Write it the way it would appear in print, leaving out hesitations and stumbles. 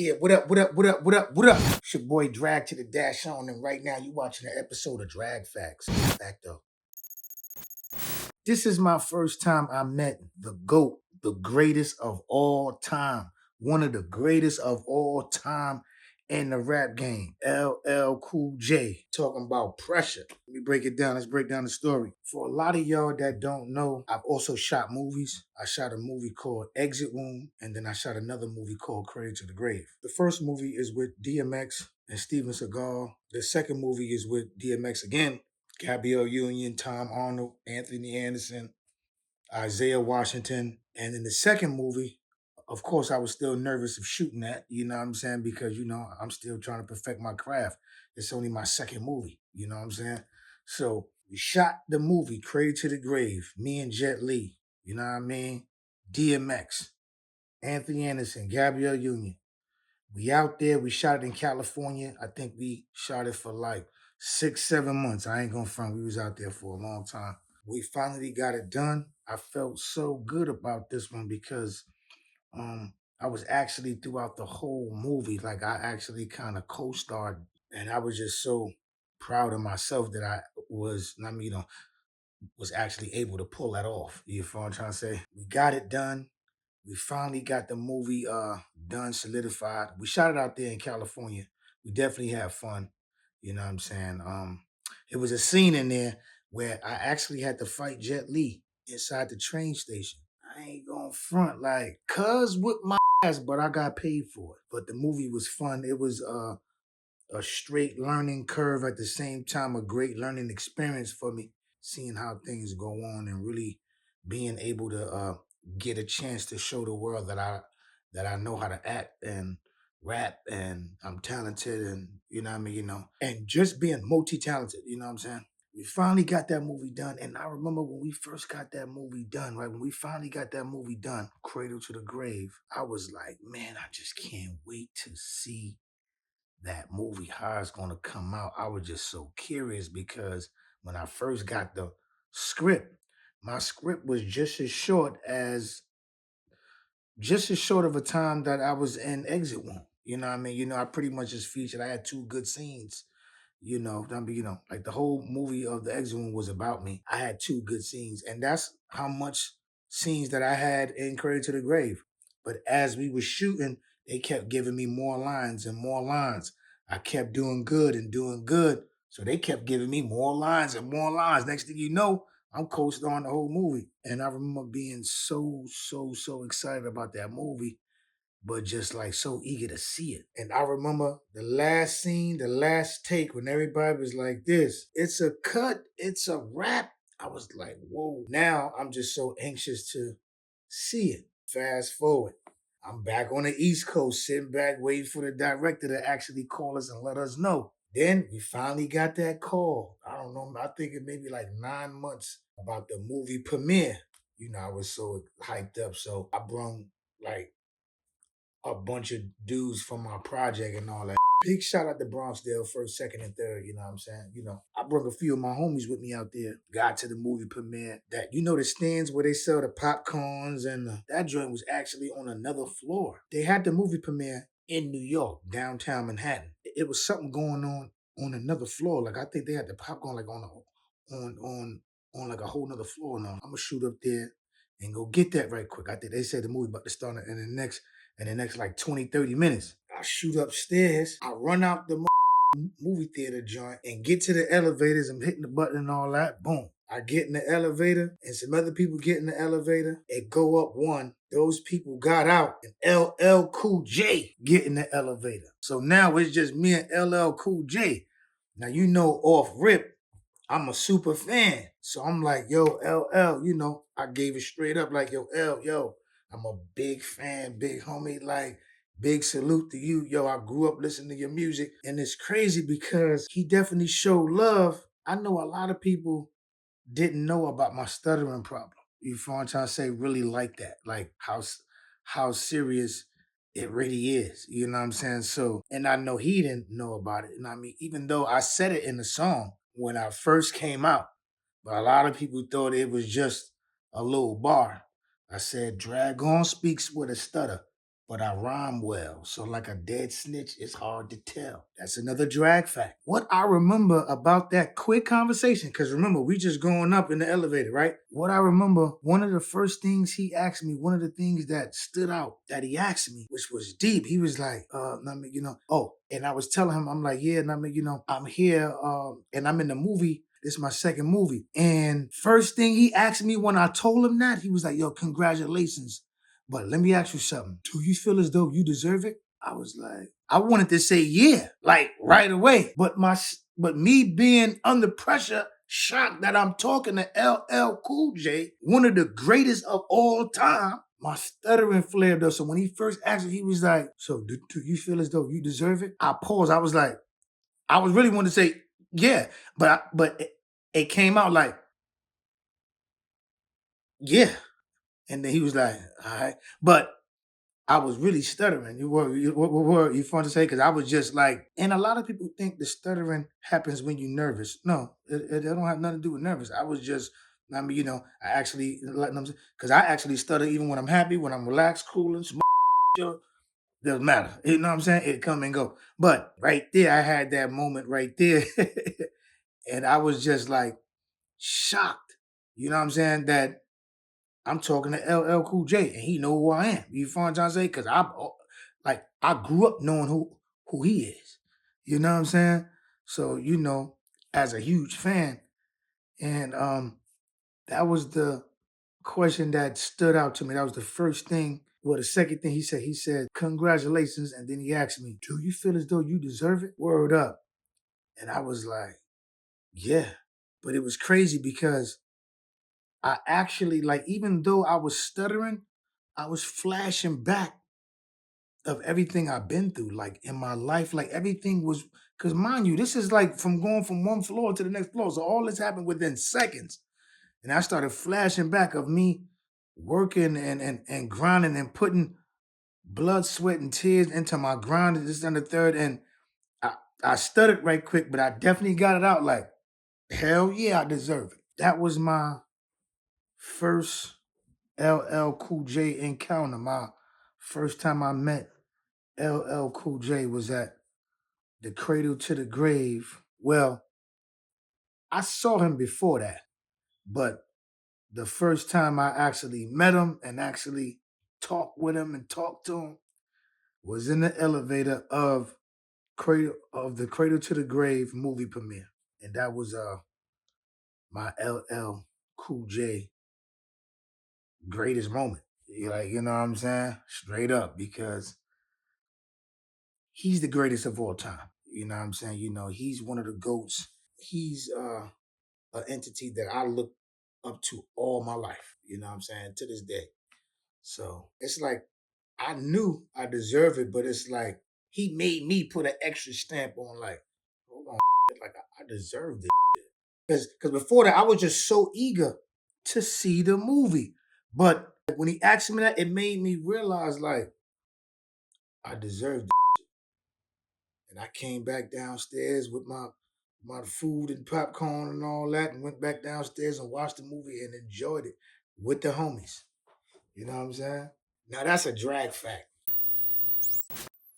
Yeah, what up, what up, what up, what up, what up? It's your boy Drag to the Dash on, and right now you watching an episode of Drag Factz. Facto. This is my first time I met the GOAT, the greatest of all time. One of the greatest of all time in the rap game. LL Cool J. Talking about pressure. Let me break it down. Let's break down the story. For a lot of y'all that don't know, I've also shot movies. I shot a movie called Exit Wound, and then I shot another movie called Cradle to the Grave. The first movie is with DMX and Steven Seagal. The second movie is with DMX again, Gabrielle Union, Tom Arnold, Anthony Anderson, Isaiah Washington. And in the second movie, of course, I was still nervous of shooting that, you know what I'm saying? Because, I'm still trying to perfect my craft. It's only my second movie, you know what I'm saying? So we shot the movie, Cradle to the Grave, me and Jet Li, you know what I mean? DMX, Anthony Anderson, Gabrielle Union. We out there, we shot it in California. I think we shot it for like 6-7 months. I ain't gonna front, we was out there for a long time. We finally got it done. I felt so good about this one because I was actually throughout the whole movie, like I actually kind of co-starred, and I was just so proud of myself that I was, was actually able to pull that off. You feel what I'm trying to say? We got it done. We finally got the movie done, solidified. We shot it out there in California. We definitely had fun. You know what I'm saying? It was a scene in there where I actually had to fight Jet Li inside the train station. I ain't gonna front like cuz with my ass, but I got paid for it. But the movie was fun. It was a straight learning curve at the same time, a great learning experience for me, seeing how things go on and really being able to get a chance to show the world that I know how to act and rap and I'm talented and you know what I mean, and just being multi-talented, you know what I'm saying? We finally got that movie done. And I remember when we first got that movie done, right? When we finally got that movie done, Cradle to the Grave, I was like, man, I just can't wait to see that movie, how it's gonna come out. I was just so curious because when I first got the script, my script was just as short of a time that I was in Exit One. You know what I mean? I pretty much just featured. I had two good scenes. Like the whole movie of the Exit One was about me. I had two good scenes, and that's how much scenes that I had in Cradle to the Grave. But as we were shooting, they kept giving me more lines and more lines. I kept doing good and doing good. So they kept giving me more lines and more lines. Next thing you know, I'm co-starring the whole movie. And I remember being so, so, so excited about that movie, but just like so eager to see it. And I remember the last scene, the last take, when everybody was like this, it's a cut, it's a wrap. I was like, whoa. Now I'm just so anxious to see it. Fast forward. I'm back on the East Coast, sitting back, waiting for the director to actually call us and let us know. Then we finally got that call. I don't know, I think it maybe like 9 months about the movie premiere. I was so hyped up. So I brung like a bunch of dudes from my project and all that. Big shout out to Bronxdale, first, second, and third, you know what I'm saying? I brought a few of my homies with me out there. Got to the movie premiere. That, the stands where they sell the popcorns and that joint was actually on another floor. They had the movie premiere in New York, downtown Manhattan. It was something going on another floor. Like I think they had the popcorn like on like a whole nother floor now. I'm gonna shoot up there and go get that right quick. I think they said the movie about to start in the next like 20, 30 minutes. I shoot upstairs. I run out the movie theater joint and get to the elevators. I'm hitting the button and all that. Boom. I get in the elevator and some other people get in the elevator. It go up one. Those people got out and LL Cool J get in the elevator. So now it's just me and LL Cool J. Now, off rip, I'm a super fan. So I'm like, yo, LL, I gave it straight up like, yo, yo, I'm a big fan, big homie, like, big salute to you. Yo, I grew up listening to your music. And it's crazy because he definitely showed love. I know a lot of people didn't know about my stuttering problem. You feel what I'm trying to say? Really like that. Like how serious it really is. You know what I'm saying? So, and I know he didn't know about it. And I mean, even though I said it in the song when I first came out, but a lot of people thought it was just a little bar. I said, Dragon speaks with a stutter. but I rhyme well. So like a dead snitch, it's hard to tell. That's another drag fact. What I remember about that quick conversation, because remember, we just going up in the elevator, right? What I remember, one of the first things he asked me, one of the things that stood out that he asked me, which was deep, he was like, I mean, oh, and I was telling him, I'm like, yeah, and I mean, I'm here, and I'm in the movie. This is my second movie. And first thing he asked me when I told him that, he was like, yo, congratulations. But let me ask you something. Do you feel as though you deserve it? I was like, I wanted to say yeah, like right away. But me being under pressure, shocked that I'm talking to LL Cool J, one of the greatest of all time, my stuttering flared up. So when he first asked me, he was like, so do you feel as though you deserve it? I paused. I was like, I was really wanting to say yeah, but it came out like, yeah. And then he was like, all right. But I was really stuttering. What were you fun to say? Because I was just like, and a lot of people think the stuttering happens when you're nervous. No, it don't have nothing to do with nervous. I was just, I mean, I actually, because I actually stutter even when I'm happy, when I'm relaxed, cool, and doesn't matter. You know what I'm saying? It come and go. But right there, I had that moment right there. And I was just like shocked. You know what I'm saying? That I'm talking to LL Cool J, and he know who I am. You feel what I'm trying to say? Because I grew up knowing who he is. You know what I'm saying? So as a huge fan, and that was the question that stood out to me. That was the first thing. Well, the second thing he said, congratulations, and then he asked me, do you feel as though you deserve it? Word up. And I was like, yeah. But it was crazy because I actually, like, even though I was stuttering, I was flashing back of everything I've been through, like in my life, like everything was, because mind you, this is like from going from one floor to the next floor. So all this happened within seconds. And I started flashing back of me working and grinding and putting blood, sweat, and tears into my grind, this and the third. And I stuttered right quick, but I definitely got it out like, hell yeah, I deserve it. That was my first LL Cool J encounter. My first time I met LL Cool J was at the Cradle to the Grave. Well, I saw him before that, but the first time I actually met him and actually talked with him and talked to him was in the elevator of the Cradle to the Grave movie premiere. And that was my LL Cool J greatest moment. Like, you know what I'm saying? Straight up, because he's the greatest of all time. You know what I'm saying? He's one of the GOATs. He's an entity that I look up to all my life. You know what I'm saying? To this day. So it's like I knew I deserved it, but it's like he made me put an extra stamp on like, hold on, like I deserve this. Because before that, I was just so eager to see the movie. But when he asked me that, it made me realize like I deserved it. And I came back downstairs with my food and popcorn and all that, and went back downstairs and watched the movie and enjoyed it with the homies. You know what I'm saying? Now that's a drag fact.